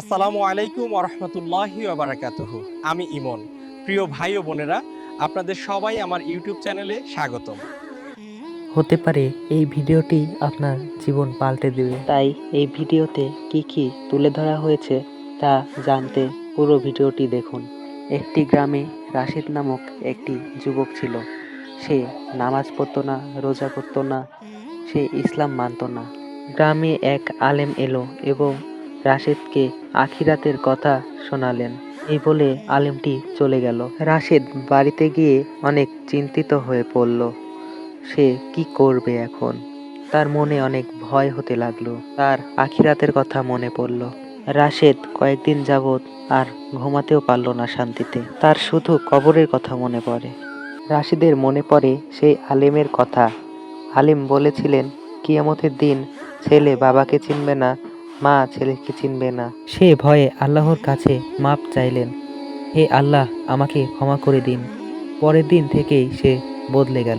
আসসালামু আলাইকুম ওরহমতুল্লাহি ওবারাকাতুহু। আমি ইমন। প্রিয় ভাই ও বোনেরা, আপনাদের সবাই আমার ইউটিউব চ্যানেলে স্বাগতম। হতে পারে এই ভিডিওটি আপনার জীবন পাল্টে দেবে। তাই এই ভিডিওতে কি কি তুলে ধরা হয়েছে তা জানতে পুরো ভিডিওটি দেখুন। একটি গ্রামে রাশিদ নামক একটি যুবক ছিল। সে নামাজ পড়তো না, রোজা করতো না, সে ইসলাম মানত না। গ্রামে এক আলেম এলো এবং রাশেদকে আখিরাতের কথা শোনালেন। এই বলে আলেমটি চলে গেল। রাশেদ বাড়িতে গিয়ে অনেক চিন্তিত হয়ে পড়ল। সে কি করবে এখন? তার মনে অনেক ভয় হতে লাগলো। তার আখিরাতের কথা মনে পড়ল। রাশেদ কয়েকদিন যাবৎ আর ঘুমাতেও পারল না শান্তিতে। তার শুধু কবরের কথা মনে পড়ে। রাশেদের মনে পড়ে সেই আলেমের কথা। আলেম বলেছিলেন, কিয়ামতের দিন ছেলে বাবাকে চিনবে না, মা ছেলেকে চিনবে না। সে ভয়ে আল্লাহর কাছে মাপ চাইলেন, হে আল্লাহ, আমাকে ক্ষমা করে দিন। পরের দিন থেকেই সে বদলে গেল।